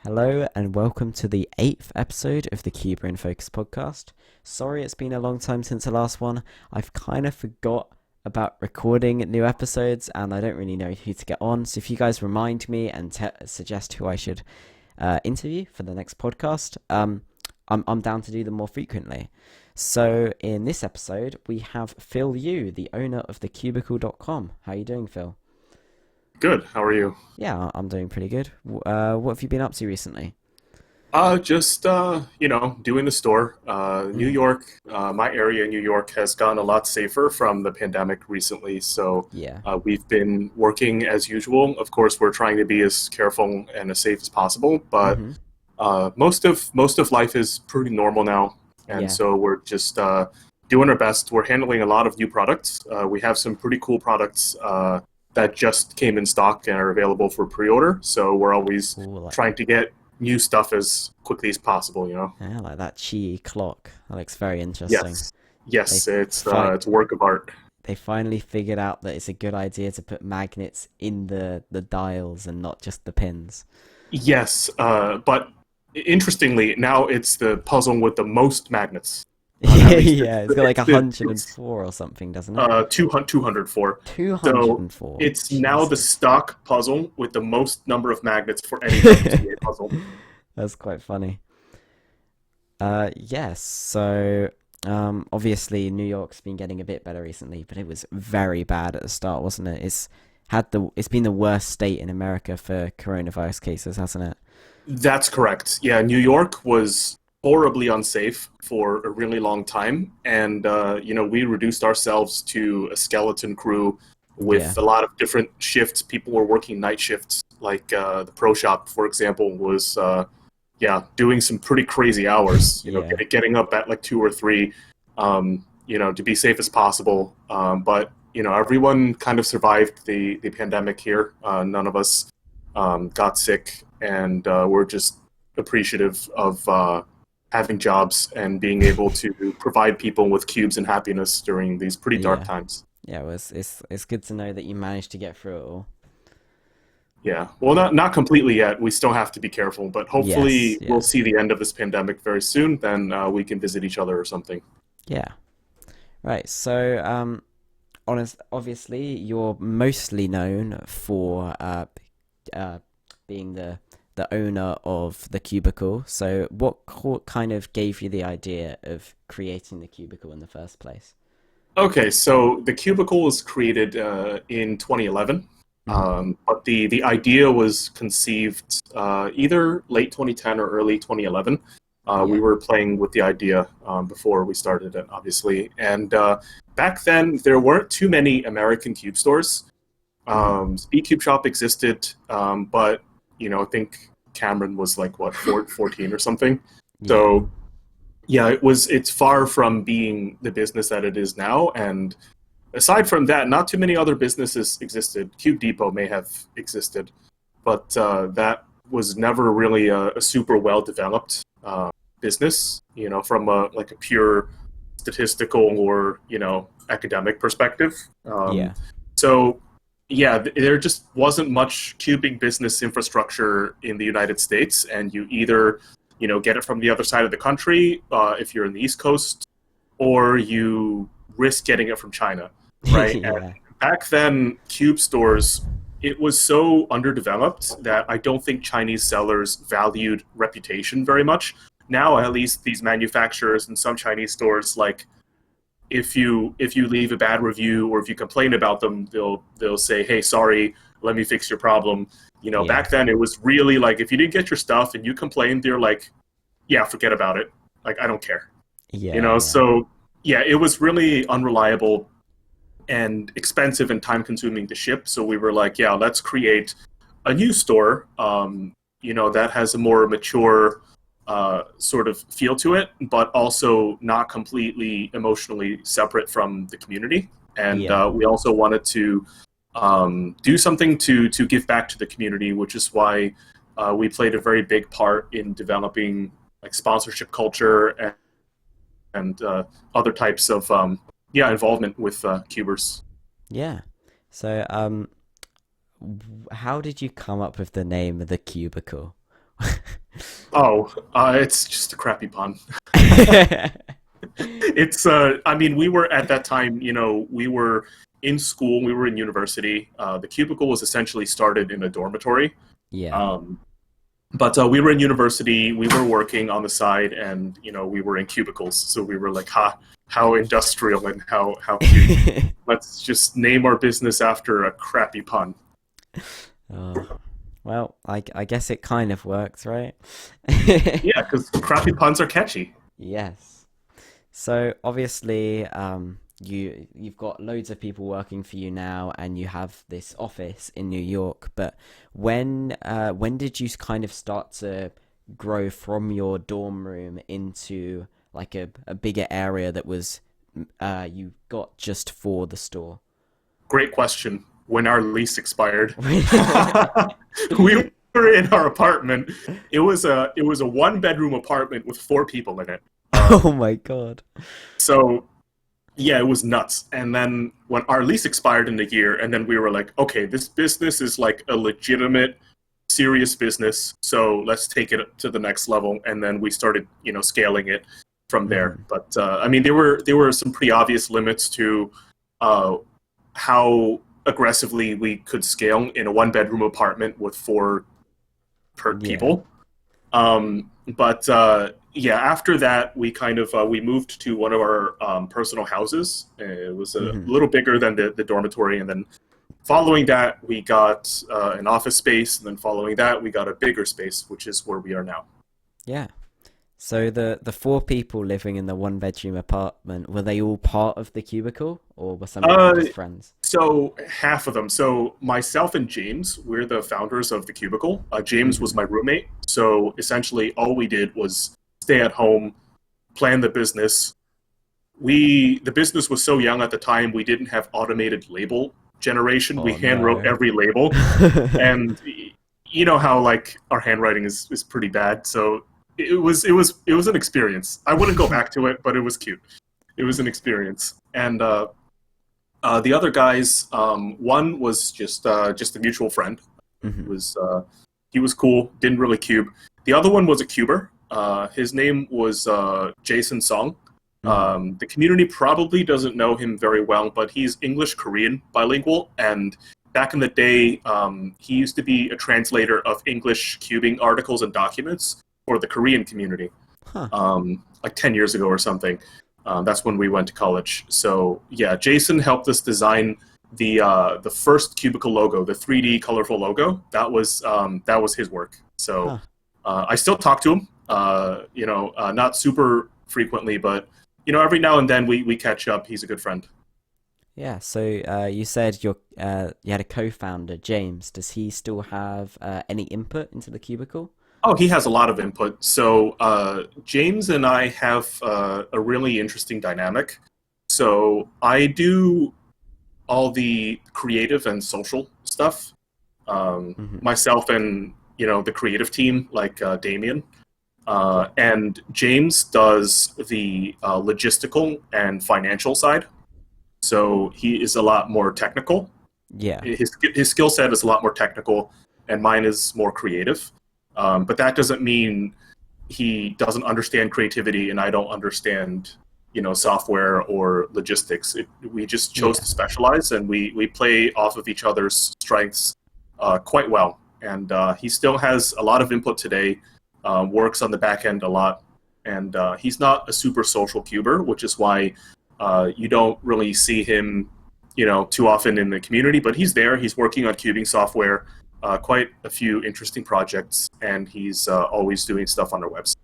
Hello and welcome to the 8th episode of the Cuba in Focus podcast. Sorry it's been a long time since the last one. I've kind of forgot about recording new episodes and I don't really know who to get on. So if you guys remind me and suggest who I should interview for the next podcast, I'm down to do them more frequently. So in this episode, we have Phil Yu, the owner of the Cubicle.com. How are you doing, Phil? Good. How are you? Yeah, I'm doing pretty good. What have you been up to recently? Just doing the store. New Mm, York, my area in New York has gotten a lot safer from the pandemic recently. So yeah. we've been working as usual. Of course, we're trying to be as careful and as safe as possible, but Mm-hmm. most of life is pretty normal now, and Yeah. so we're just doing our best. We're handling a lot of new products. We have some pretty cool products that just came in stock and are available for pre-order. So we're always Cool. trying to get new stuff as quickly as possible. Yeah, like that Chi clock. That looks very interesting. Yes, They yes, fi- it's a work of art. they finally figured out that it's a good idea to put magnets in the dials and not just the pins. Yes, but interestingly, now it's the puzzle with the most magnets. At least Yeah, it's got like it's 104 or something, doesn't it? 204. So 204. it's now the Jesus. stock puzzle with the most number of magnets for any WTA puzzle. That's quite funny. Yes. So, obviously New York's been getting a bit better recently, but it was very bad at the start, wasn't it? It's been the worst state in America for coronavirus cases, hasn't it? That's correct. Yeah, New York was horribly unsafe for a really long time, and we reduced ourselves to a skeleton crew Yeah. with a lot of different shifts. People were working night shifts, like the pro shop, for example, was doing some pretty crazy hours. Yeah. Getting up at like 2 or 3, to be safe as possible. But everyone kind of survived the pandemic here. None of us got sick, and we're just appreciative of having jobs and being able to provide people with cubes and happiness during these pretty dark Yeah. times. Yeah, well, it's good to know that you managed to get through it all. Yeah, well, not completely yet. We still have to be careful, but Yes, hopefully we'll yeah. see the end of this pandemic very soon. Then we can visit each other or something. Yeah. Right. So, obviously, you're mostly known for uh, being the owner of the Cubicle. So, what kind of gave you the idea of creating the Cubicle in the first place? Okay, so the Cubicle was created in 2011, Hmm. but the idea was conceived either late 2010 or early 2011. We Yeah. were playing with the idea before we started it, obviously, and back then there weren't too many American cube stores. Hmm. Speedcube Shop existed, but I think Cameron was like what 14 or something. Yeah. So yeah, it's far from being the business that it is now. And aside from that, not too many other businesses existed. Cube Depot may have existed, but that was never really a super well developed business. From a pure statistical or academic perspective. Yeah. So yeah, there just wasn't much cubing business infrastructure in the United States, and you either get it from the other side of the country if you're in the East Coast, or you risk getting it from China, right? And Yeah. back then, cube stores, it was so underdeveloped that I don't think Chinese sellers valued reputation very much. Now, at least these manufacturers and some Chinese stores, like if you leave a bad review or if you complain about them, they'll say, "Hey, sorry, let me fix your problem." Yeah. Back then it was really like if you didn't get your stuff and you complained, they're like, "Yeah, forget about it. Like I don't care." Yeah. Yeah. So yeah, it was really unreliable and expensive and time consuming to ship. So we were like, "Yeah, let's create a new store, that has a more mature sort of feel to it, but also not completely emotionally separate from the community." And Yeah. we also wanted to do something to give back to the community, which is why we played a very big part in developing like sponsorship culture and other types of involvement with cubers. Yeah. So, how did you come up with the name of the Cubicle? Oh, it's just a crappy pun. It's I mean, we were at that time, we were in school, we were in university. The cubicle was essentially started in a dormitory. Yeah. Um, but we were in university, we were working on the side, and we were in cubicles. So we were like, how industrial and how cute. Let's just name our business after a crappy pun. Oh, well, I guess it kind of works, right? Yeah, because crappy puns are catchy. Yes. So obviously, you've got loads of people working for you now, and you have this office in New York. But when did you kind of start to grow from your dorm room into like a bigger area that was you got just for the store? Great question. When our lease expired, we were in our apartment. It was a one bedroom apartment with four people in it. Oh my God. So yeah, it was nuts. And then when our lease expired in the year, and then we were like, okay, this business is like a legitimate, serious business. So let's take it to the next level. And then we started, scaling it from there. Mhm. But I mean, there were some pretty obvious limits to how aggressively we could scale in a one bedroom apartment with four per Yeah. people. But yeah, after that, we kind of we moved to one of our personal houses. It was a Hmm. little bigger than the dormitory, and then following that, we got an office space, and then following that, we got a bigger space, which is where we are now. Yeah. So the four people living in the one bedroom apartment, were they all part of the cubicle, or were some of them Uh, just friends? so half of them. So myself and James, we're the founders of the Cubicle. James was Hmm. my roommate. So essentially, all we did was stay at home, plan the business. The business was so young at the time, we didn't have automated label generation. We Oh hand wrote no. every label, and you know how like our handwriting is pretty bad. So it was an experience. I wouldn't go back to it, but it was cute. It was an experience, and the other guys, one was just a mutual friend. He Hmm. was he was cool, didn't really cube. The other one was a cuber. His name was Jason Song. Hmm. The community probably doesn't know him very well, but he's English Korean bilingual. And back in the day, he used to be a translator of English cubing articles and documents for the Korean community, Huh. like 10 years ago or something. That's when we went to college. So yeah, Jason helped us design the first Cubicle logo, the 3D colorful logo. That was his work. So Huh. I still talk to him. Not super frequently, but every now and then we catch up. He's a good friend. Yeah. So you said you had a co-founder, James. Does he still have any input into the cubicle? Oh, he has a lot of input. So James and I have a really interesting dynamic. So I do all the creative and social stuff. Hmm. Myself and the creative team, like Damien, and James does the logistical and financial side. So he is a lot more technical. Yeah. His skill set is a lot more technical, and mine is more creative. But that doesn't mean he doesn't understand creativity, and I don't understand software or logistics. We just chose Yeah. to specialize, and we play off of each other's strengths quite well. And he still has a lot of input today. Works on the back end a lot, and he's not a super social cuber, which is why you don't really see him, too often in the community. But he's there. He's working on cubing software, quite a few interesting projects, and he's always doing stuff on our website.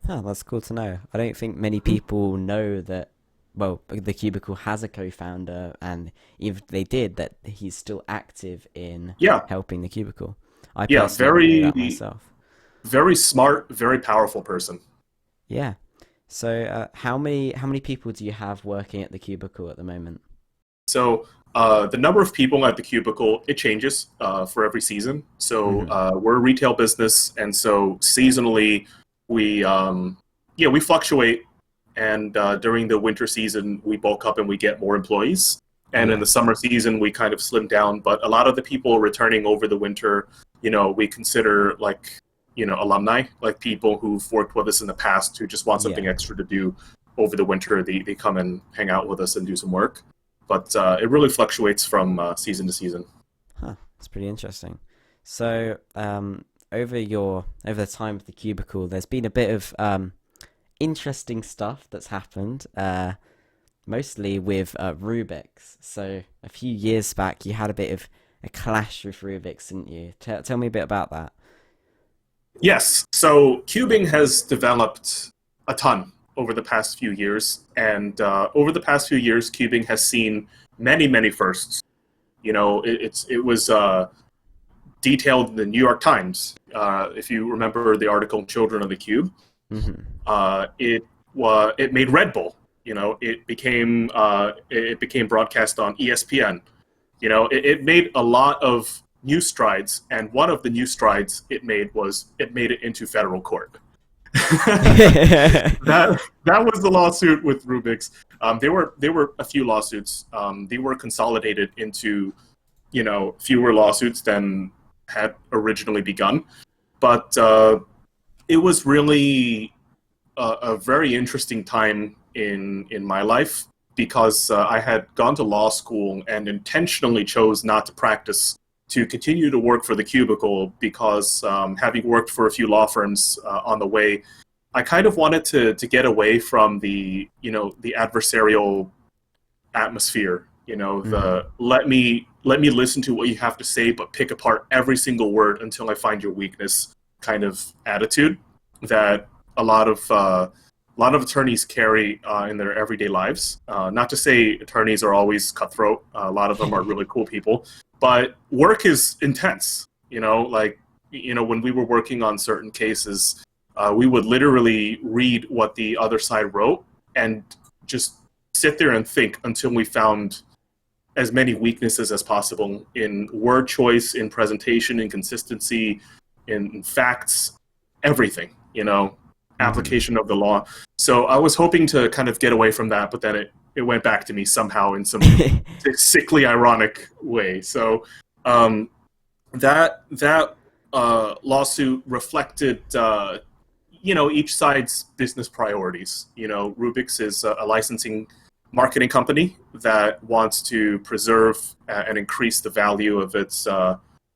Oh, that's cool to know. I don't think many people know that, well, the Cubicle has a co-founder, and if they did, that he's still active in Yeah, helping the Cubicle. I yeah, personally didn't know that very, myself. very smart, very powerful person. Yeah. So, how many people do you have working at the Cubicle at the moment? So the number of people at the cubicle, it changes for every season. So Hmm. we're a retail business, and so seasonally we yeah, we fluctuate. And during the winter season, we bulk up and we get more employees. And in Yeah. the summer season, we kind of slim down. But a lot of the people returning over the winter, we consider like alumni, like people who've worked with us in the past who just want something Yeah. extra to do over the winter. They come and hang out with us and do some work. But it really fluctuates from season to season. Huh. That's pretty interesting. So, over the time of the Cubicle, there's been a bit of interesting stuff that's happened. Mostly with Rubik's. So a few years back, you had a bit of a clash with Rubik's, didn't you? Tell me a bit about that. Yes. So cubing has developed a ton over the past few years, and over the past few years, cubing has seen many, many firsts. It was detailed in the New York Times. If you remember the article "Children of the Cube," Hmm. it made Red Bull. It became broadcast on ESPN. It made a lot of new strides, and one of the new strides it made it into federal court. That was the lawsuit with Rubik's. There were a few lawsuits. They were consolidated into fewer lawsuits than had originally begun, but it was really a very interesting time in my life because I had gone to law school and intentionally chose not to practice to continue to work for the Cubicle because having worked for a few law firms on the way, I kind of wanted to get away from the adversarial atmosphere. The let me listen to what you have to say, but pick apart every single word until I find your weakness kind of attitude that a lot of attorneys carry in their everyday lives. Not to say attorneys are always cutthroat. A lot of them are really cool people, but work is intense. When we were working on certain cases, we would literally read what the other side wrote and just sit there and think until we found as many weaknesses as possible in word choice, in presentation, in consistency, in facts, everything, application of the law. So I was hoping to kind of get away from that, but then it went back to me somehow in some sickly ironic way. So that lawsuit reflected each side's business priorities. Rubik's is a licensing marketing company that wants to preserve and increase the value of its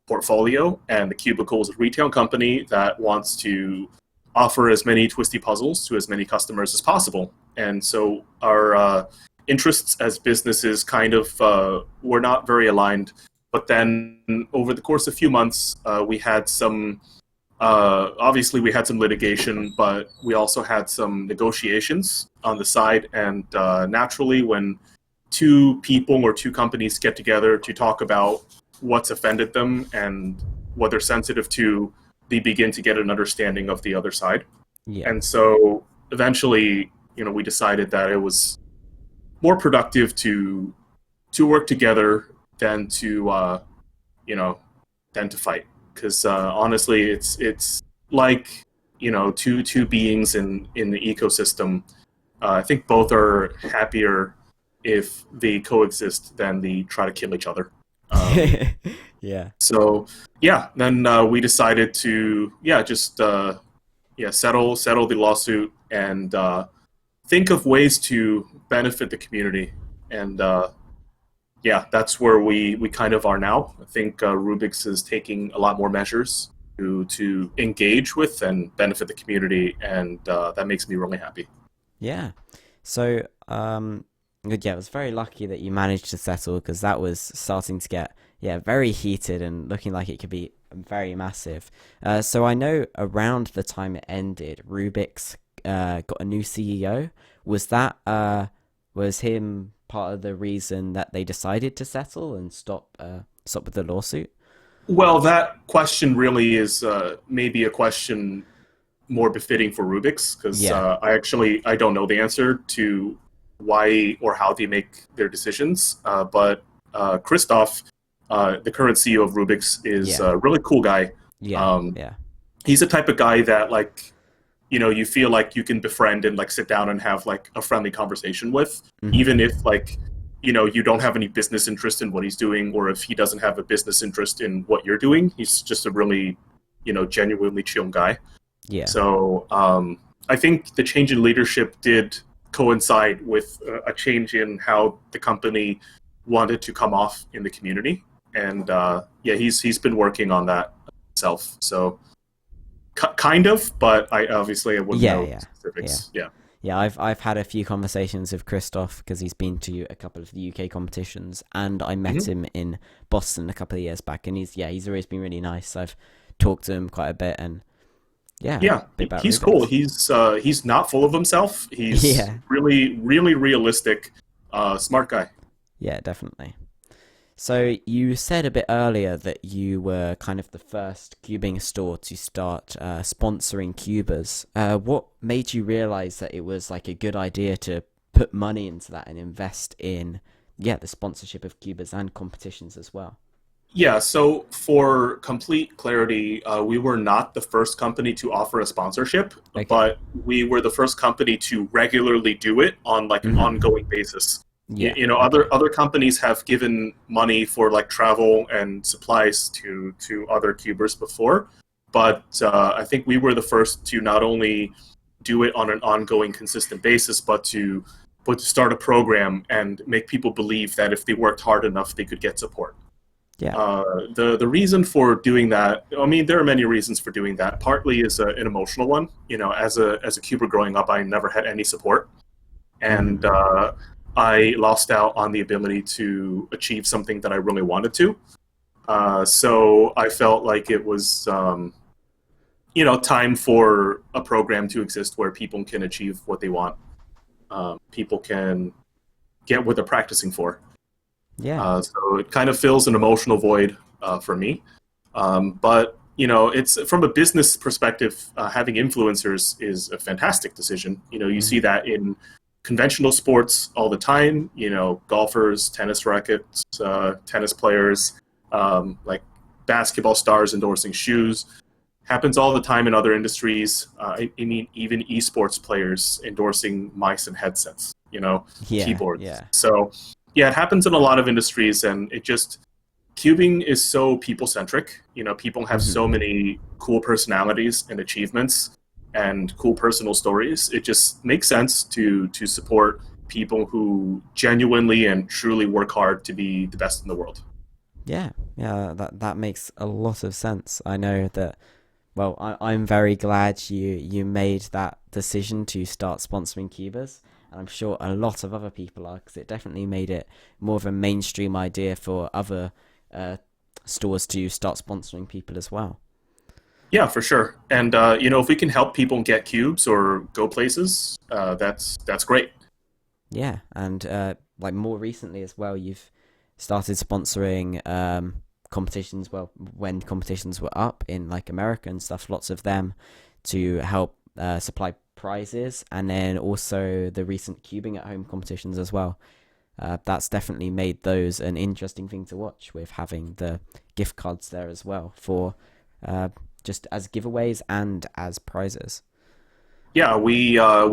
portfolio, and the Cubicle is a retail company that wants to offer as many twisty puzzles to as many customers as possible. And so our interests as businesses kind of were not very aligned. But then over the course of a few months, we had some obviously we had some litigation, but we also had some negotiations on the side. And naturally, when two people or two companies get together to talk about what's offended them and what they're sensitive to, they begin to get an understanding of the other side. Yeah. And so eventually, we decided that it was more productive to work together than to fight. Because honestly, it's like two beings in the ecosystem. I think both are happier if they coexist than they try to kill each other. Yeah. So then we decided to just settle the lawsuit and think of ways to benefit the community. And that's where we kind of are now. I think Rubik's is taking a lot more measures to engage with and benefit the community, and that makes me really happy. Yeah. So, it was very lucky that you managed to settle because that was starting to get, very heated and looking like it could be very massive. So I know around the time it ended, Rubik's got a new CEO. Was him part of the reason that they decided to settle and stop with the lawsuit? Well, that question really is maybe a question more befitting for Rubik's, because I don't know the answer to why or how they make their decisions. But Christoph, the current CEO of Rubik's, is a really cool guy. He's the type of guy that you feel like you can befriend and sit down and have a friendly conversation with, even if you don't have any business interest in what he's doing, or if he doesn't have a business interest in what you're doing. He's just a really genuinely chill guy. Yeah. So I think the change in leadership did coincide with a change in how the company wanted to come off in the community, and he's been working on that himself. So kind of, but I wouldn't Yeah, know the yeah, yeah. specifics. Yeah. Yeah, I've had a few conversations with Christoph because he's been to a couple of the UK competitions, and I met Hmm. him in Boston a couple of years back, and he's always been really nice. I've talked to him quite a bit, and yeah, a Yeah, bit about he's cool. Rubik's. He's not full of himself. He's Yeah, really, really realistic, smart guy. yeah, definitely. So you said a bit earlier that you were kind of the first cubing store to start sponsoring cubers. What made you realize that it was like a good idea to put money into that and invest in, the sponsorship of cubers and competitions as well? Yeah, so for complete clarity, we were not the first company to offer a sponsorship, Okay. but we were the first company to regularly do it on like an Hmm. ongoing basis. Yeah. Other Okay. companies have given money for like travel and supplies to other cubers before, but I think we were the first to not only do it on an ongoing, consistent basis, but to start a program and make people believe that if they worked hard enough, they could get support. Yeah. The reason for doing that, I mean, there are many reasons for doing that. Partly is an emotional one. As a cuber growing up, I never had any support, and Hmm. I lost out on the ability to achieve something that I really wanted to. So I felt like it was, time for a program to exist where people can achieve what they want. People can get what they're practicing for. Yeah. So it kind of fills an emotional void for me. But it's from a business perspective, having influencers is a fantastic decision. You see Hmm. that in conventional sports all the time. Golfers, tennis rackets, tennis players, like basketball stars endorsing shoes. Happens all the time in other industries. I mean, even esports players endorsing mice and headsets. Yeah. Keyboards. Yeah. So yeah, it happens in a lot of industries, and cubing is so people centric. People have so Hmm. many cool personalities and achievements and cool personal stories. It just makes sense to support people who genuinely and truly work hard to be the best in the world. Yeah. Yeah. That makes a lot of sense. I know that. Well, I'm very glad you made that decision to start sponsoring Cubas, and I'm sure a lot of other people are, because it definitely made it more of a mainstream idea for other uh, stores to start sponsoring people as well. Yeah, for sure. And if we can help people get cubes or go places, that's great. Yeah, and like more recently as well, you've started sponsoring competitions. Well, when competitions were up in like America and stuff, lots of them to help supply prizes, and then also the recent cubing at home competitions as well. That's definitely made those an interesting thing to watch with having the gift cards there as well for uh, just as giveaways and as prizes. Yeah, we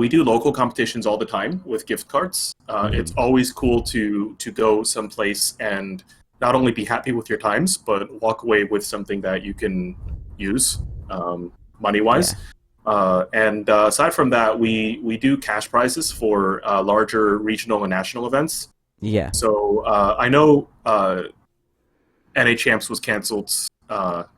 do local competitions all the time with gift cards. It's Hmm. always cool to go someplace and not only be happy with your times, but walk away with something that you can use money wise. Yeah, And aside from that, we do cash prizes for larger regional and national events. yeah, So I know NA Champs was canceled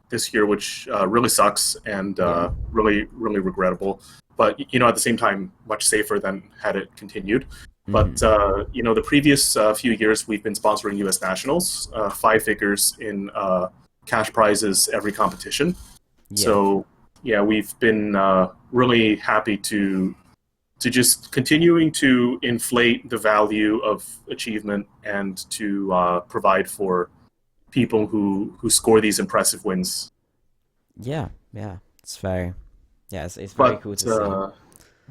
this year, which really sucks and yeah. really, really regrettable. But at the same time, much safer than had it continued. But Hmm. the previous few years, we've been sponsoring U.S. nationals, 5 figures in cash prizes every competition. Yeah. So yeah, we've been really happy to just continuing to inflate the value of achievement and to provide for people who score these impressive wins. Yeah, yeah, it's very, it's very But cool to see. uh,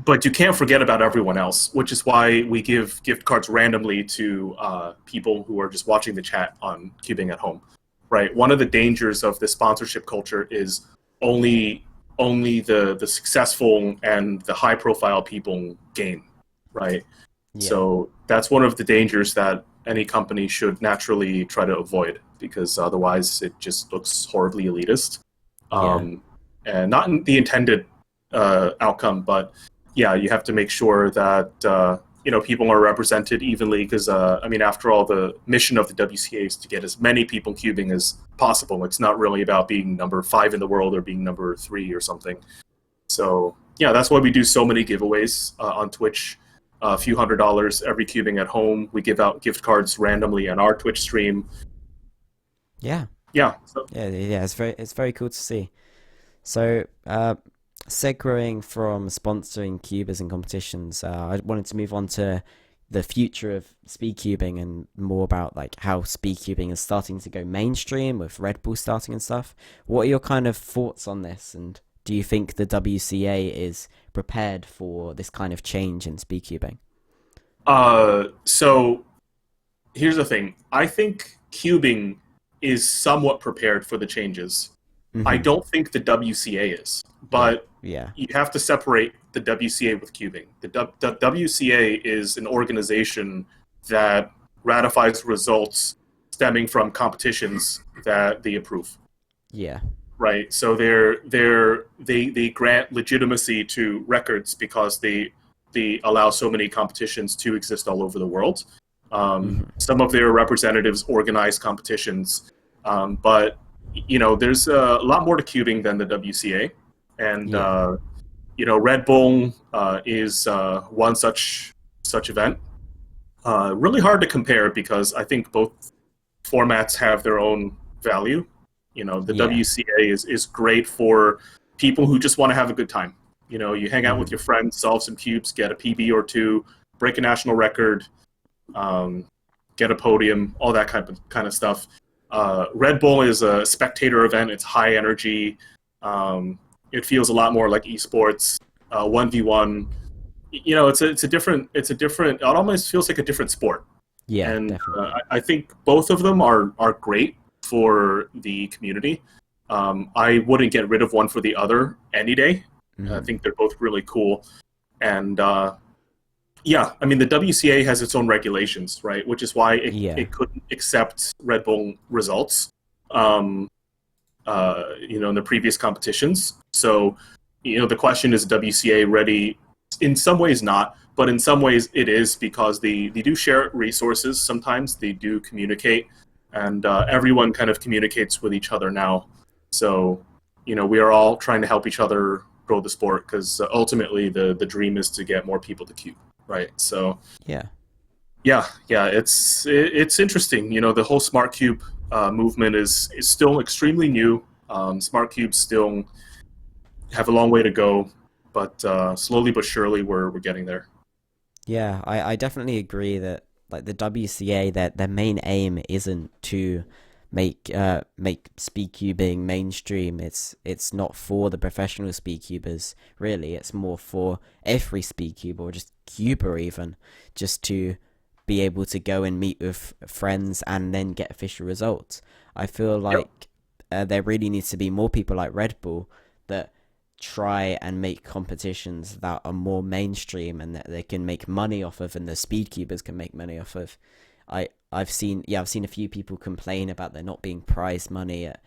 but you can't forget about everyone else, which is why we give gift cards randomly to people who are just watching the chat on Cubing at home. Right. One of the dangers of the sponsorship culture is only the successful and the high profile people gain. Right. Yeah, So that's one of the dangers that any company should naturally try to avoid because otherwise it just looks horribly elitist. yeah, and not in the intended outcome, but yeah, you have to make sure that people are represented evenly because I mean, after all, the mission of the WCA is to get as many people cubing as possible. It's not really about being number 5 in the world or being number 3 or something. So yeah, that's why we do so many giveaways on Twitch. A few $100 every cubing at home. We give out gift cards randomly on our Twitch stream. Yeah. Yeah. Yeah. It's very cool to see. So, segueing from sponsoring cubers and competitions, I wanted to move on to the future of speedcubing and more about like how speedcubing is starting to go mainstream with Red Bull starting and stuff. What are your kind of thoughts on this, and do you think the WCA is prepared for this kind of change in speedcubing? So here's the thing. I think cubing is somewhat prepared for the changes. Mm-hmm. I don't think the WCA is, but yeah, you have to separate the WCA with cubing. The WCA is an organization that ratifies results stemming from competitions that they approve. Yeah. Right. So they grant legitimacy to records because they allow so many competitions to exist all over the world. Some of their representatives organize competitions, but there's a lot more to cubing than the WCA, and Red Bull is one such event. Really hard to compare because I think both formats have their own value. The WCA is great for people who just want to have a good time. You hang out with your friends, solve some cubes, get a PB or two, break a national record, get a podium, all that kind of stuff. Red Bull is a spectator event. It's high energy. It feels a lot more like esports, 1v1. It's a different. It almost feels like a different sport. Yeah, and definitely. I think both of them are great for the community. I wouldn't get rid of one for the other any day. I think they're both really cool. And I mean, the WCA has its own regulations, right? Which is why it couldn't accept Red Bull results, in the previous competitions. So, the question is WCA ready? In some ways not, but in some ways it is because they do share resources. Sometimes they do communicate. And everyone kind of communicates with each other now. So, we are all trying to help each other grow the sport because ultimately the dream is to get more people to cube, right? So, yeah, it's interesting. The whole smart cube movement is still extremely new. Smart cubes still have a long way to go, but slowly but surely we're getting there. Yeah, I definitely agree that like the WCA, that their main aim isn't to make speedcubing mainstream. It's not for the professional speedcubers, really. It's more for every speedcuber or just cuber even, just to be able to go and meet with friends and then get official results. I feel like there really needs to be more people like Red Bull that try and make competitions that are more mainstream and that they can make money off of, and the speedcubers can make money off of. I've seen a few people complain about there not being prize money at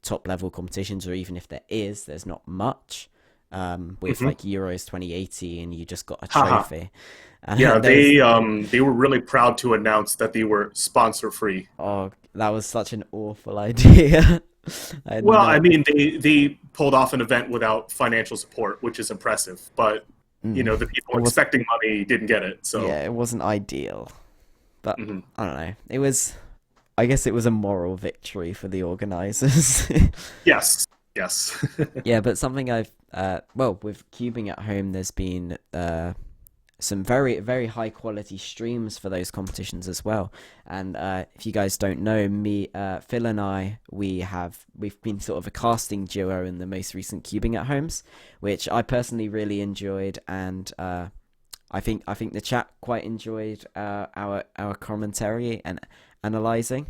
top level competitions, or even if there is, there's not much. With like Euros 2018, you just got a trophy. Yeah, they were really proud to announce that they were sponsor free. Oh, that was such an awful idea. I mean, they pulled off an event without financial support, which is impressive. But the people expecting money didn't get it. So yeah, it wasn't ideal. But I don't know. I guess it was a moral victory for the organizers. Yes. Yeah, but something I've with cubing at home, there's been some very, very high quality streams for those competitions as well. And if you guys don't know, me, Phil and I, we've been sort of a casting duo in the most recent cubing at homes, which I personally really enjoyed, and I think the chat quite enjoyed our commentary and analyzing.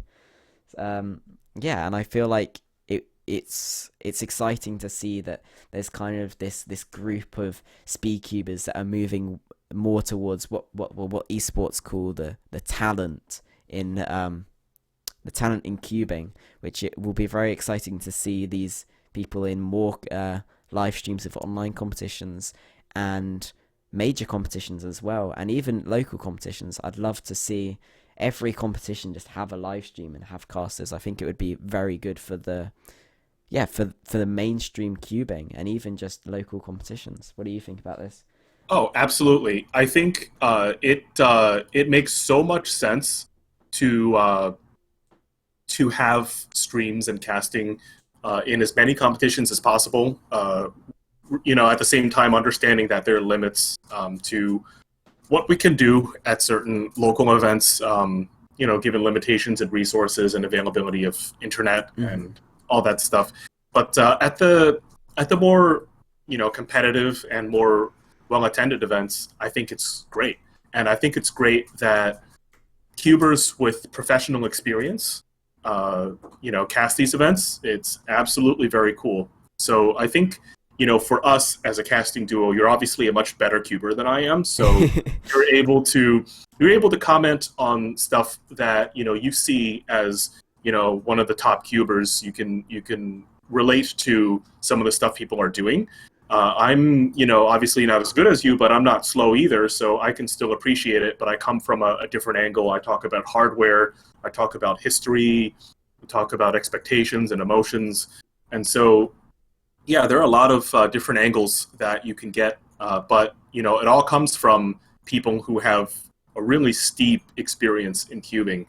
And I feel like it's exciting to see that there's kind of this group of speedcubers that are moving more towards what esports call the talent in cubing, which it will be very exciting to see these people in more live streams of online competitions and major competitions as well, and even local competitions. I'd love to see every competition just have a live stream and have casters. I think it would be very good for the for the mainstream cubing and even just local competitions. What do you think about this? Oh, absolutely. I think it makes so much sense to have streams and casting in as many competitions as possible. At the same time, understanding that there are limits to what we can do at certain local events. Given limitations and resources and availability of internet and all that stuff. But at the more competitive and more well-attended events, I think it's great. And I think it's great that cubers with professional experience, cast these events. It's absolutely very cool. So I think, for us as a casting duo, you're obviously a much better cuber than I am. So you're able to comment on stuff that, you see as, one of the top cubers. You can relate to some of the stuff people are doing. I'm, obviously not as good as you, but I'm not slow either, so I can still appreciate it, but I come from a different angle. I talk about hardware, I talk about history, I talk about expectations and emotions, and so, yeah, there are a lot of different angles that you can get, but, it all comes from people who have a really steep experience in cubing.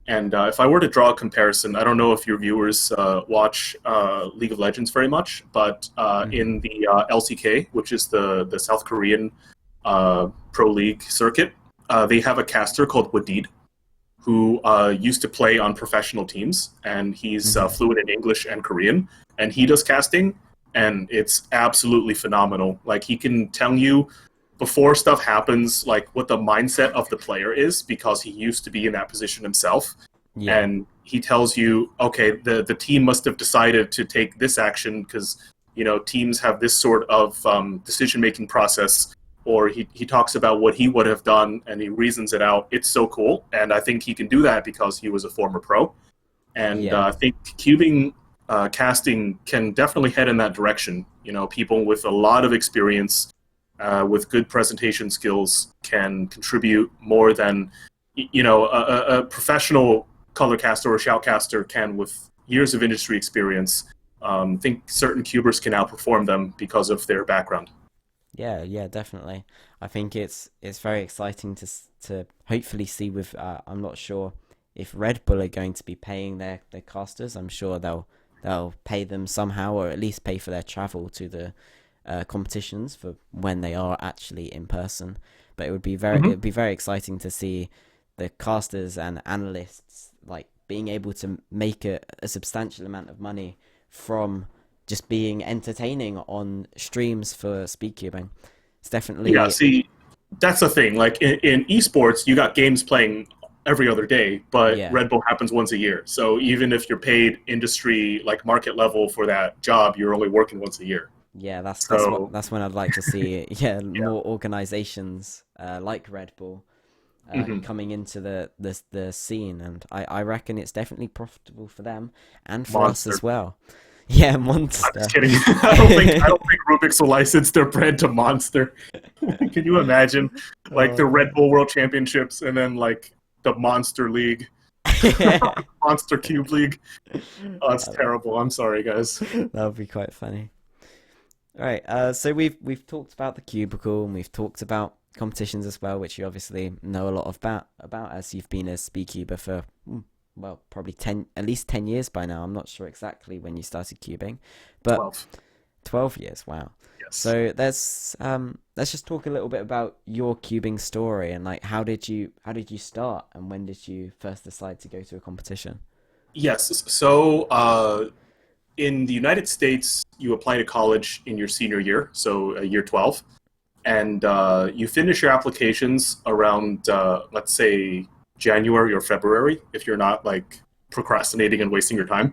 And if I were to draw a comparison, I don't know if your viewers watch League of Legends very much, but in the LCK, which is the South Korean Pro League circuit, they have a caster called Wadid, who used to play on professional teams, and he's fluent in English and Korean, and he does casting, and it's absolutely phenomenal. Like, he can tell you before stuff happens, like, what the mindset of the player is, because he used to be in that position himself. Yeah. And he tells you, okay, the team must have decided to take this action because, teams have this sort of decision-making process. Or he talks about what he would have done, and he reasons it out. It's so cool. And I think he can do that because he was a former pro. And I think cubing casting can definitely head in that direction. People with a lot of experience, with good presentation skills, can contribute more than a professional color caster or shoutcaster can with years of industry experience. I think certain cubers can outperform them because of their background. Yeah, definitely. I think it's very exciting to hopefully see with. I'm not sure if Red Bull are going to be paying their casters. I'm sure they'll pay them somehow, or at least pay for their travel to the competitions for when they are actually in person. But it would be very exciting to see the casters and analysts like being able to make a substantial amount of money from just being entertaining on streams for Speedcubing. It's definitely that's the thing. Like in esports, you got games playing every other day, but Red Bull happens once a year. So even if you're paid industry like market level for that job, you're only working once a year. Yeah, that's when I'd like to see more organizations like Red Bull coming into the scene, and I reckon it's definitely profitable for them and for us as well. Yeah, Monster. I'm just kidding. I don't think Rubik's will license their brand to Monster. Can you imagine, like the Red Bull World Championships and then like the Monster League, Monster Cube League? Oh, it's terrible. I'm sorry, guys. That would be quite funny. All right. So we've talked about the Cubicle, and we've talked about competitions as well, which you obviously know a lot about as you've been a Speedcuber for probably at least 10 years by now. I'm not sure exactly when you started cubing, but 12 years. Wow. Yes. So let's just talk a little bit about your cubing story, and like how did you start, and when did you first decide to go to a competition? Yes. So in the United States, you apply to college in your senior year, so year 12, and you finish your applications around let's say January or February, if you're not like procrastinating and wasting your time.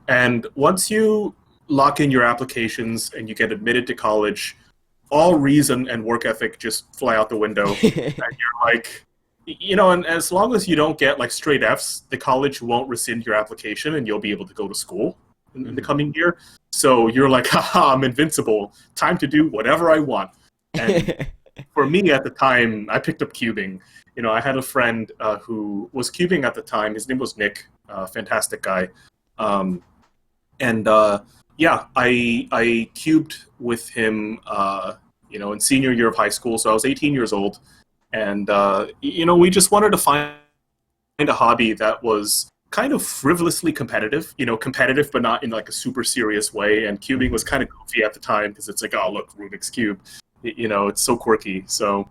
And once you lock in your applications and you get admitted to college, all reason and work ethic just fly out the window. And you're like, and as long as you don't get like straight Fs, the college won't rescind your application and you'll be able to go to school. in the coming year. So you're like, haha, I'm invincible. Time to do whatever I want. And for me at the time, I picked up cubing. I had a friend who was cubing at the time. His name was Nick, fantastic guy. Yeah, I cubed with him, in senior year of high school. So I was 18 years old, and we just wanted to find a hobby that was kind of frivolously competitive. Competitive, but not in like a super serious way. And cubing was kind of goofy at the time because it's like, oh look, Rubik's cube. It's so quirky. So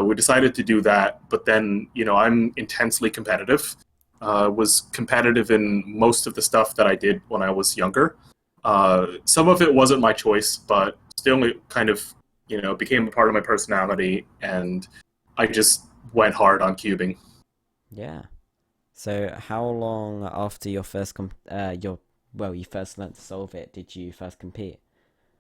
we decided to do that. But then, I'm intensely competitive. Was competitive in most of the stuff that I did when I was younger. Some of it wasn't my choice, but still it kind of, became a part of my personality, and I just went hard on cubing. Yeah. So how long after your first you first learned to solve it did you first compete?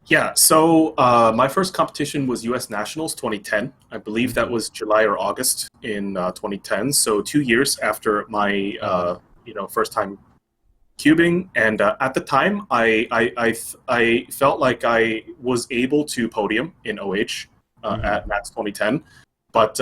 Yeah, so my first competition was U.S. Nationals 2010. I believe that was July or August in 2010. So 2 years after my first time cubing, and at the time I felt like I was able to podium in OH at Nats 2010, but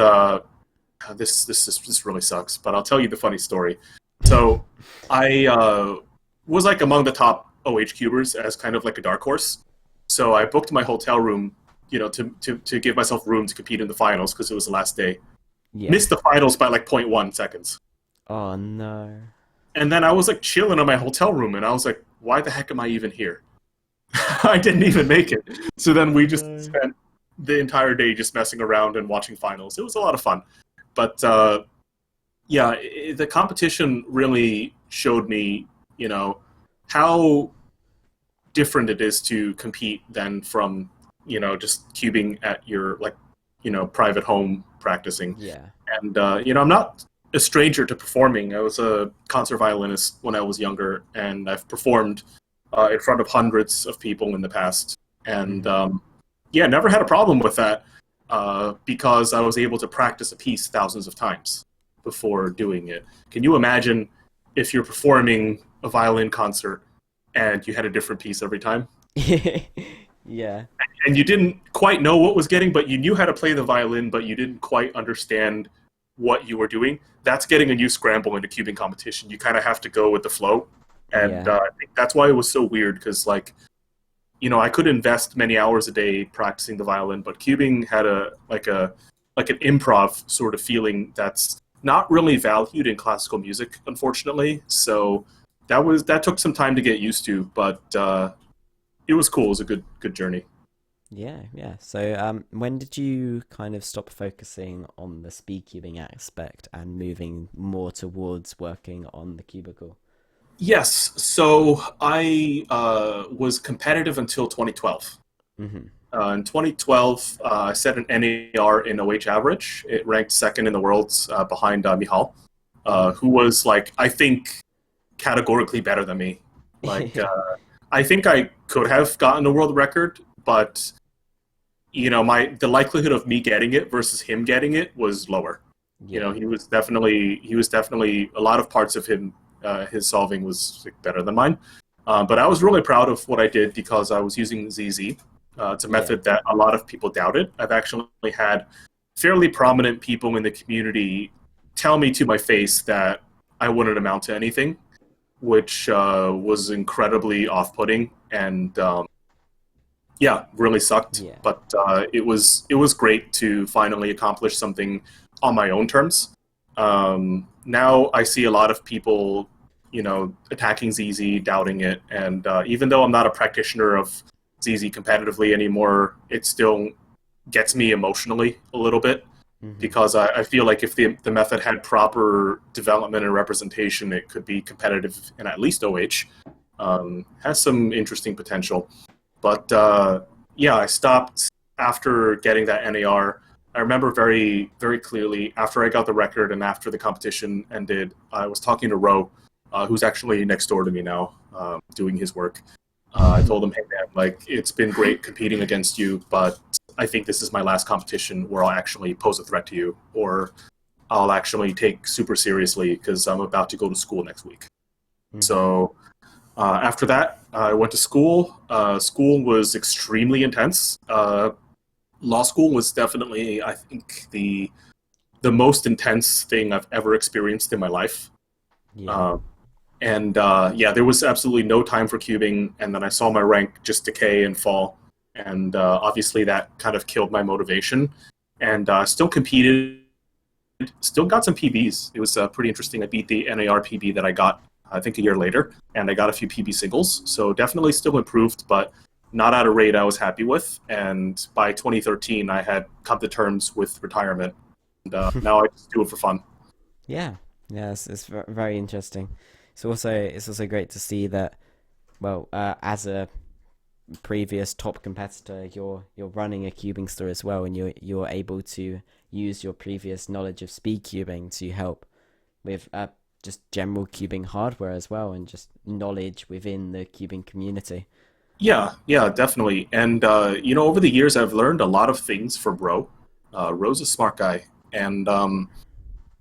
this really sucks. But I'll tell you the funny story. So I was like among the top OH cubers as kind of like a dark horse. So I booked my hotel room, to give myself room to compete in the finals because it was the last day. Yeah. Missed the finals by like 0.1 seconds. Oh no. And then I was like chilling in my hotel room, and I was like, why the heck am I even here? I didn't even make it. So then we just spent the entire day just messing around and watching finals. It was a lot of fun. But the competition really showed me, how different it is to compete than from, just cubing at your private home practicing. Yeah. And I'm not a stranger to performing. I was a concert violinist when I was younger, and I've performed in front of hundreds of people in the past. And never had a problem with that because I was able to practice a piece thousands of times before doing it. Can you imagine if you're performing a violin concert and you had a different piece every time? Yeah. And you didn't quite know what was getting, but you knew how to play the violin, but you didn't quite understand what you were doing. That's getting a new scramble in a cubing competition. You kind of have to go with the flow. And I think that's why it was so weird, because I could invest many hours a day practicing the violin, but cubing had an improv sort of feeling that's not really valued in classical music, unfortunately. So that took some time to get used to, but it was cool. It was a good journey. Yeah. So, when did you kind of stop focusing on the speedcubing aspect and moving more towards working on the cubicle? Yes. So I was competitive until 2012. In 2012, I set an NAR in OH average. It ranked second in the world behind Mihal, who was I think categorically better than me. I think I could have gotten a world record, but the likelihood of me getting it versus him getting it was lower. Yeah. He was definitely a lot of parts of him, his solving was better than mine. But I was really proud of what I did because I was using ZZ. It's a method that a lot of people doubted. I've actually had fairly prominent people in the community tell me to my face that I wouldn't amount to anything, which was incredibly off-putting and really sucked. Yeah. But it was great to finally accomplish something on my own terms. Now I see a lot of people, attacking ZZ, doubting it, and even though I'm not a practitioner of ZZ competitively anymore, it still gets me emotionally a little bit. Because I feel like if the method had proper development and representation, it could be competitive in at least OH. Has some interesting potential. But I stopped after getting that NAR. I remember very, very clearly after I got the record and after the competition ended, I was talking to Ro, who's actually next door to me now, doing his work. I told him, hey man, it's been great competing against you, but I think this is my last competition where I'll actually pose a threat to you, or I'll actually take super seriously because I'm about to go to school next week. So After that, I went to school. School was extremely intense. Law school was definitely, I think, the most intense thing I've ever experienced in my life. Yeah. Uh, and there was absolutely no time for cubing. And then I saw my rank just decay and fall, and obviously that kind of killed my motivation. And still competed, still got some PBs. It was pretty interesting. I beat the NAR PB that I got, I think, a year later, and I got a few PB singles. So definitely still improved, but not at a rate I was happy with. And by 2013, I had come to terms with retirement. And now I just do it for fun. Yeah. Yeah. It's very interesting. It's also great to see that. Well, as a previous top competitor, you're running a cubing store as well, and you're able to use your previous knowledge of speed cubing to help with just general cubing hardware as well, and just knowledge within the cubing community. Yeah, yeah, definitely. And over the years, I've learned a lot of things from Ro. Ro's a smart guy, and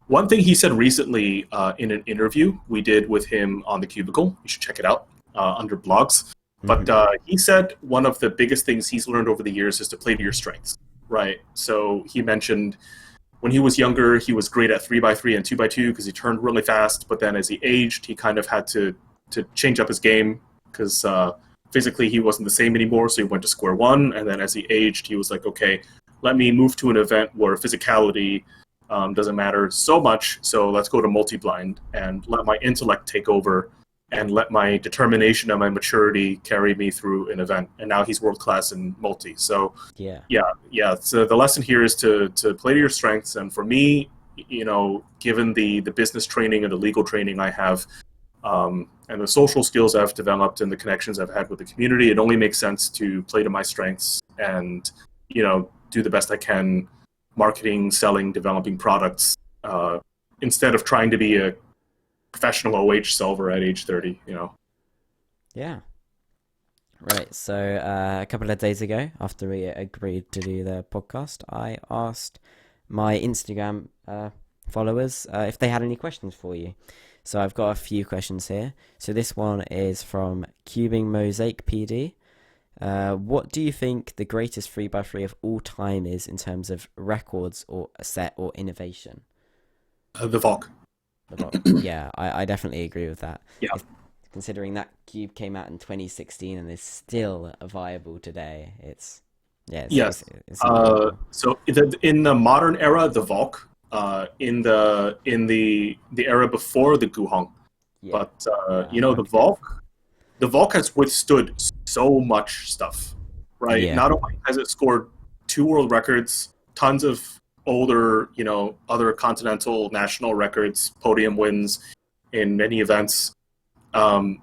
one thing he said recently in an interview we did with him on the Cubicle, you should check it out under blogs. But Hmm. he said one of the biggest things he's learned over the years is to play to your strengths, right? So he mentioned when he was younger, he was great at 3x3 and 2x2 because he turned really fast. But then as he aged, he kind of had to change up his game because physically he wasn't the same anymore. So he went to square one. And then as he aged, he was like, okay, let me move to an event where physicality doesn't matter so much. So let's go to multi-blind and let my intellect take over and let my determination and my maturity carry me through an event. And now he's world class in multi. So Yeah. yeah. So the lesson here is to play to your strengths. And for me, given the business training and the legal training I have, and the social skills I've developed and the connections I've had with the community, it only makes sense to play to my strengths and do the best I can, marketing, selling, developing products, instead of trying to be a professional OH solver at age 30. Yeah. Right. So a couple of days ago, after we agreed to do the podcast, I asked my Instagram followers if they had any questions for you. So I've got a few questions here. So this one is from Cubing Mosaic PD. What do you think the greatest 3x3 of all time is in terms of records or a set or innovation? The Valk. Yeah, I definitely agree with that. Yeah. Considering that cube came out in 2016 and is still viable today, Yes. it's incredible. So in the modern era, the Valk. In the era before, the Guhong. Yeah, But the okay. Valk has withstood so much stuff, right? Yeah, Not only has it scored two world records, tons of older, other continental national records, podium wins in many events. Um,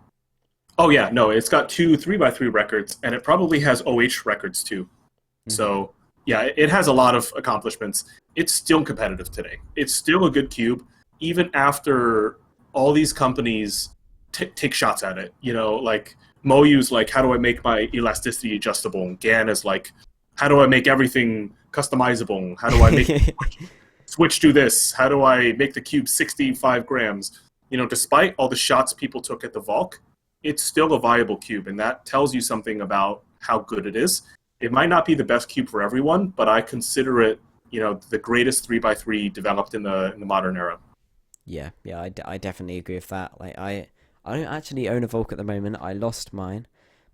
oh yeah, no, it's got two 3x3 records, and it probably has OH records too. hmm, So yeah, it has a lot of accomplishments. It's still competitive today. It's still a good cube, even after all these companies take shots at it. Like Moyu's like, how do I make my elasticity adjustable? And Gan is like, how do I make everything customizable? How do I make switch to this? How do I make the cube 65 grams? Despite all the shots people took at the Valk, it's still a viable cube, and that tells you something about how good it is. It might not be the best cube for everyone, but I consider it, the greatest 3x3 developed in the modern era. yeah. I definitely agree with that. Like I don't actually own a Volk at the moment. I lost mine,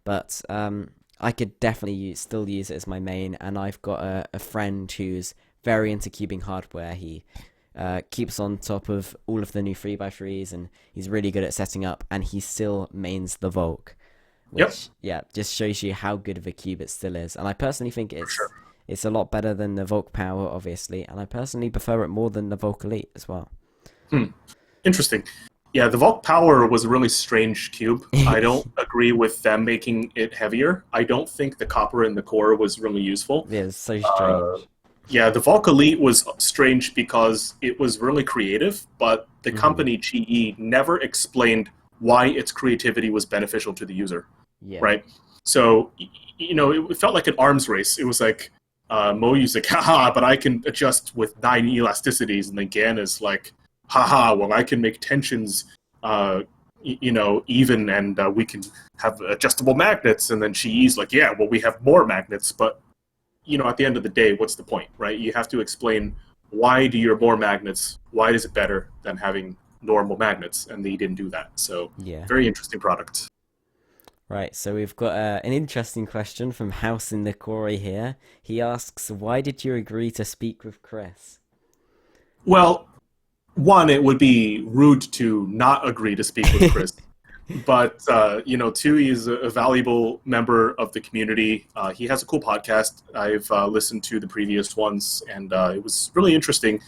but I could definitely still use it as my main. And I've got a friend who's very into cubing hardware. He keeps on top of all of the new 3x3s, and he's really good at setting up. And he still mains the Volk, Yep, which yeah just shows you how good of a cube it still is. And I personally think for sure. it's a lot better than the Volk Power, obviously, and I personally prefer it more than the Volk Elite as well. Hmm. Interesting. Yeah, the Vault Power was a really strange cube. I don't agree with them making it heavier. I don't think the copper in the core was really useful. Yeah, it's so Uh, strange. yeah, the Valk Elite was strange because it was really creative, but the Hmm. company GE never explained why its creativity was beneficial to the user, Yeah. right? So, it felt like an arms race. It was like Moyu's like, haha, but I can adjust with 9 elasticities, and then Gan is like, haha, well, I can make tensions, even, and we can have adjustable magnets. And then she's like, yeah, well, we have more magnets, but at the end of the day, what's the point, right? You have to explain, why do your more magnets, why is it better than having normal magnets? And they didn't do that. So Yeah. very interesting product. Right, so we've got an interesting question from House in the Corey here. He asks, why did you agree to speak with Chris? Well, one, it would be rude to not agree to speak with Chris. But, two, he's a valuable member of the community. He has a cool podcast. I've listened to the previous ones, and it was really interesting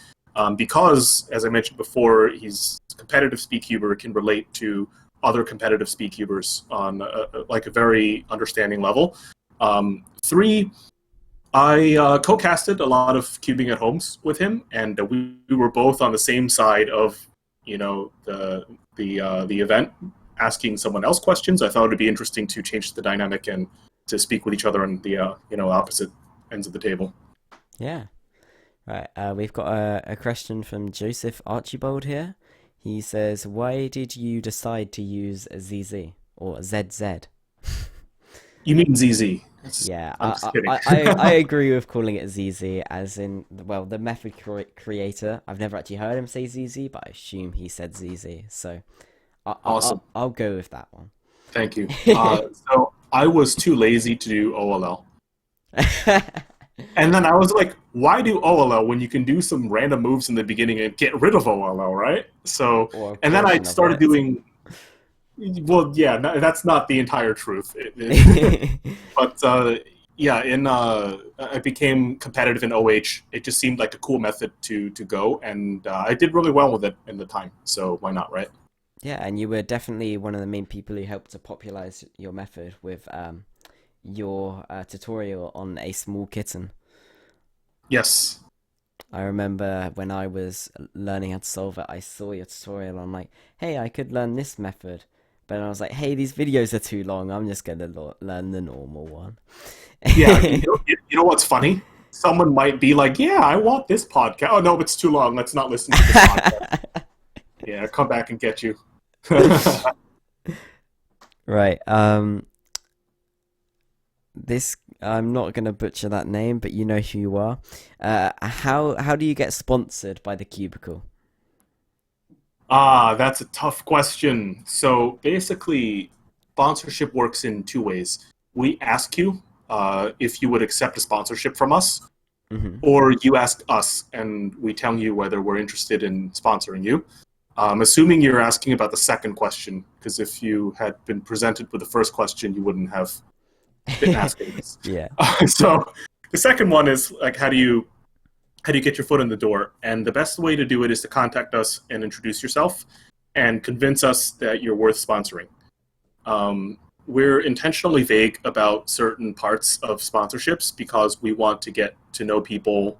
because, as I mentioned before, he's a competitive speedcuber, can relate to other competitive speedcubers on a very understanding level. Three, I co-casted a lot of cubing at homes with him, and we were both on the same side of the event, asking someone else questions. I thought it would be interesting to change the dynamic and to speak with each other on the opposite ends of the table. Yeah. Right. We've got a question from Joseph Archibald here. He says, why did you decide to use ZZ or ZZ? You mean ZZ? Yeah, I'm just kidding. I agree with calling it ZZ, as in, well, the method creator. I've never actually heard him say ZZ, but I assume he said ZZ. So Awesome. I'll go with that one. Thank you. So I was too lazy to do OLL. And then I was like, why do OLL when you can do some random moves in the beginning and get rid of OLL, right? So, and then I started doing... Well, yeah, that's not the entire truth. But, I became competitive in OH. It just seemed like a cool method to go, and I did really well with it in the time. So why not, right? Yeah, and you were definitely one of the main people who helped to popularize your method with your tutorial on a small kitten. Yes. I remember when I was learning how to solve it, I saw your tutorial. I'm like, hey, I could learn this method. But I was like, hey, these videos are too long. I'm just going to learn the normal one. Yeah, you know what's funny? Someone might be like, yeah, I want this podcast. Oh, no, it's too long. Let's not listen to this podcast. Yeah, come back and get you. Right. This, I'm not going to butcher that name, but you know who you are. How do you get sponsored by the Cubicle? That's a tough question. So basically, sponsorship works in two ways. We ask you if you would accept a sponsorship from us, or you ask us and we tell you whether we're interested in sponsoring you. Assuming you're asking about the second question, because if you had been presented with the first question, you wouldn't have been asking this. Yeah. So the second one is like, how do you get your foot in the door? And the best way to do it is to contact us and introduce yourself and convince us that you're worth sponsoring. We're intentionally vague about certain parts of sponsorships because we want to get to know people,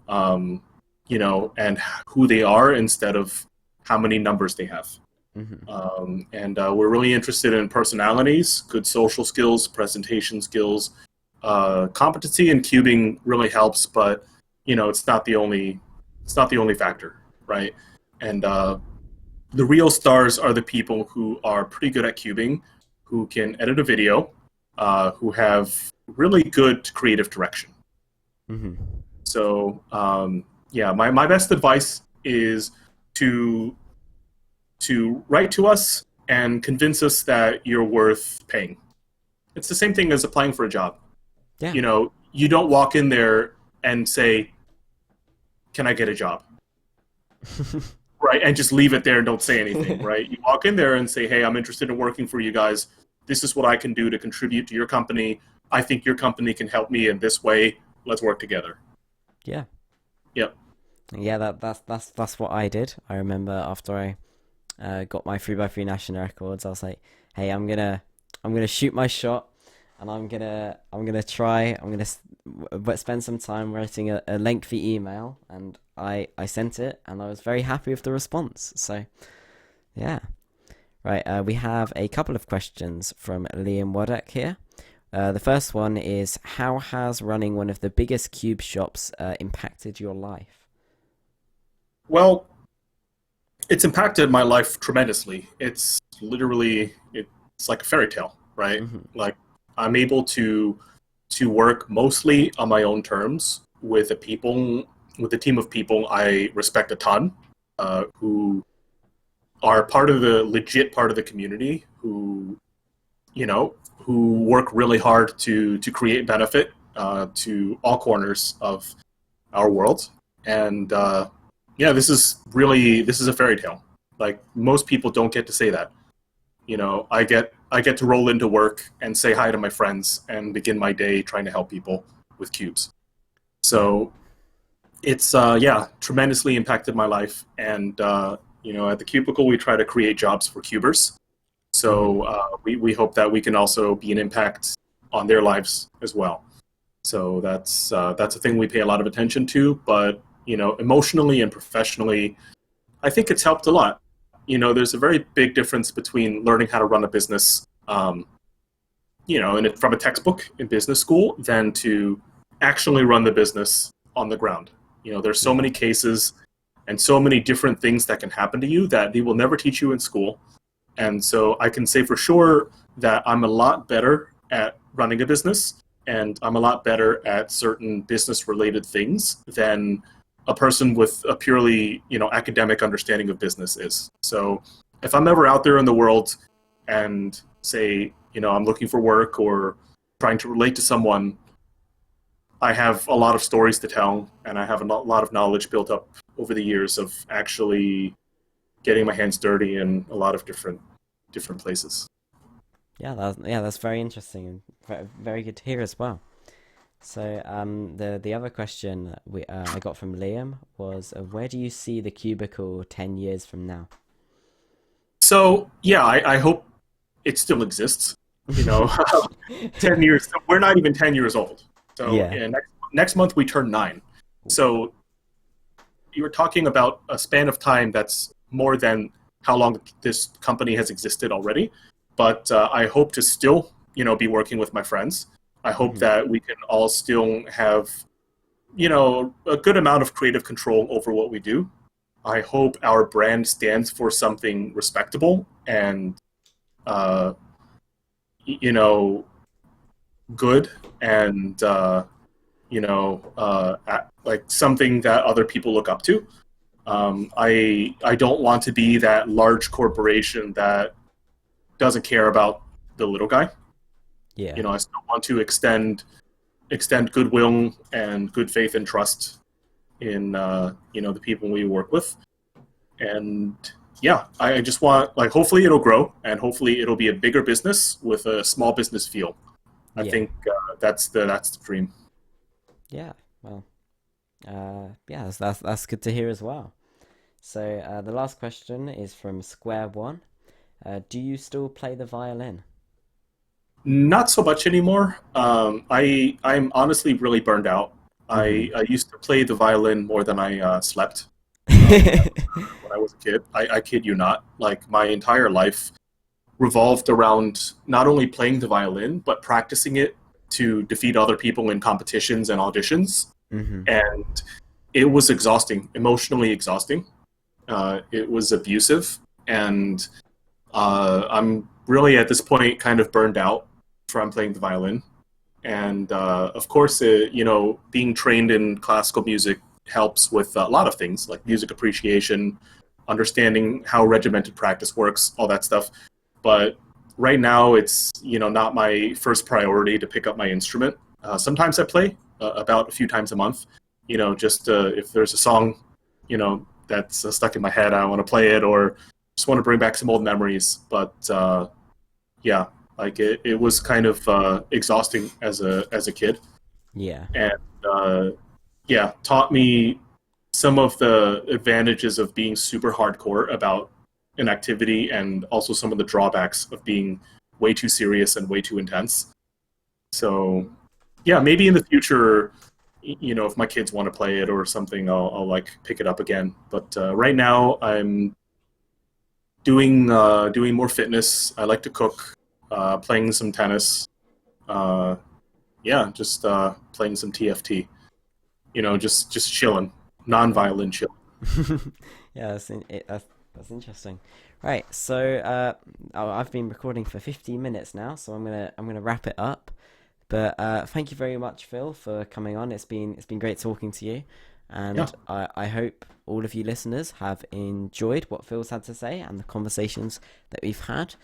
and who they are instead of how many numbers they have. We're really interested in personalities, good social skills, presentation skills. Competency in cubing really helps, but it's not the only factor, right? And the real stars are the people who are pretty good at cubing, who can edit a video, who have really good creative direction. So my best advice is to write to us and convince us that you're worth paying. It's the same thing as applying for a job. Yeah. You don't walk in there and say, can I get a job? Right, and just leave it there and don't say anything, right? You walk in there and say, hey, I'm interested in working for you guys. This is what I can do to contribute to your company. I think your company can help me in this way. Let's work together. Yeah. Yep. Yeah, that's what I did. I remember after I got my 3x3 national records, I was like, hey, I'm gonna shoot my shot, and I'm gonna spend some time writing a lengthy email, and I sent it, and I was very happy with the response. So yeah. Right, we have a couple of questions from Liam Waddock here. The first one is, how has running one of the biggest cube shops impacted your life? Well, It's impacted my life tremendously. It's literally it's like a fairy tale, right? Hmm. Like I'm able to work mostly on my own terms with a team of people I respect a ton, who are part of the legit part of the community, who work really hard to create benefit to all corners of our world. And yeah, this is a fairy tale. Like most people don't get to say that. I get to roll into work and say hi to my friends and begin my day trying to help people with cubes. Yeah. So it's yeah, tremendously impacted my life. And at the Cubicle, we try to create jobs for cubers. Hmm. So we hope that we can also be an impact on their lives as well. So that's a thing we pay a lot of attention to. But emotionally and professionally, I think it's helped a lot. There's a very big difference between learning how to run a business, from a textbook in business school, than to actually run the business on the ground. There's so Yeah. many cases and so many different things that can happen to you that they will never teach you in school. And so I can say for sure that I'm a lot better at running a business and I'm a lot better at certain business related things than a person with a purely, academic understanding of business is. So if I'm ever out there in the world and say, I'm looking for work or trying to relate to someone, I have a lot of stories to tell and I have a lot of knowledge built up over the years of actually getting my hands dirty in a lot of different places. That's very interesting and very good to hear as well. So, the other question I got from Liam was, where do you see the cubicle 10 years from now? So yeah, I hope it still exists. You know, 10 years. We're not even 10 years old. So Yeah. yeah, next month we turn 9. So you were talking about a span of time that's more than how long this company has existed already. But I hope to still, be working with my friends. I hope Hmm. that we can all still have, a good amount of creative control over what we do. I hope our brand stands for something respectable and, uh, you know, good and, like something that other people look up to. I don't want to be that large corporation that doesn't care about the little guy. Yeah. I still want to extend goodwill and good faith and trust in the people we work with. And yeah, I just want, like, hopefully it'll grow and hopefully it'll be a bigger business with a small business feel. I Yeah. think that's the dream. Yeah. Well, yeah, that's good to hear as well. So, the last question is from Square One. Do you still play the violin? Not so much anymore. I'm honestly really burned out. Hmm. I used to play the violin more than I slept when I was a kid. I kid you not. Like my entire life revolved around not only playing the violin but practicing it to defeat other people in competitions and auditions. Hmm. And it was exhausting, emotionally exhausting. It was abusive, and I'm really at this point kind of burned out from playing the violin. And of course, being trained in classical music helps with a lot of things like music appreciation, understanding how regimented practice works, all that stuff. But right now, it's not my first priority to pick up my instrument. Sometimes I play about a few times a month. Just if there's a song, that's stuck in my head, I want to play it, or just want to bring back some old memories. But yeah, like it was kind of exhausting as a kid, Yeah. and yeah, taught me some of the advantages of being super hardcore about an activity, and also some of the drawbacks of being way too serious and way too intense. So yeah, maybe in the future, if my kids want to play it or something, I'll like pick it up again. But right now, I'm doing more fitness. I like to cook, playing some tennis. Uh, yeah, just playing some TFT. Just chilling, Yeah. non-violent chill. Yeah, that's That's interesting. Right, so I've been recording for 15 minutes now, so I'm gonna wrap it up. But thank you very much, Phil, for coming on. It's been great talking to you, Yeah. and I hope all of you listeners have enjoyed what Phil's had to say and the conversations that we've had.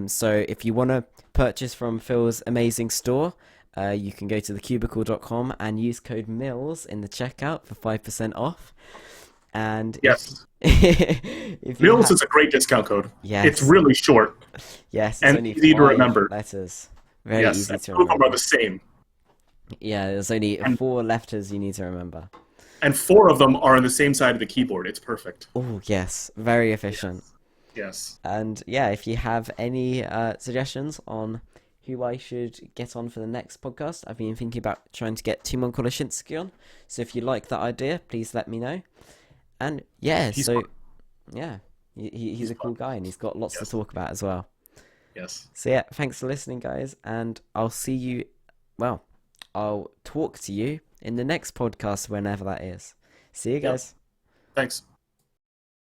So if you want to purchase from Phil's amazing store, you can go to thecubicle.com and use code MILLS in the checkout for 5% off. And Yes. if you Mills is a great discount code. It's yes, really short yes, it's and only easy to five remember. letters. Very Yes, easy and to two of them are remember. the same. Yeah, there's only And four letters you need to remember. and four of them are on the same side of the keyboard. It's perfect. Oh, yes, very efficient. Yes. Yes. And yeah, if you have any suggestions on who I should get on for the next podcast, I've been thinking about trying to get Timon Koloshinsky on. So if you like that idea, please let me know. And yeah, He's so fun. yeah, he's He's a cool fun. guy and he's got lots to Yes. talk about as well. Yes. So yeah, thanks for listening, guys, and I'll see you. Well, I'll talk to you in the next podcast whenever that is. See you Yep. guys. Thanks.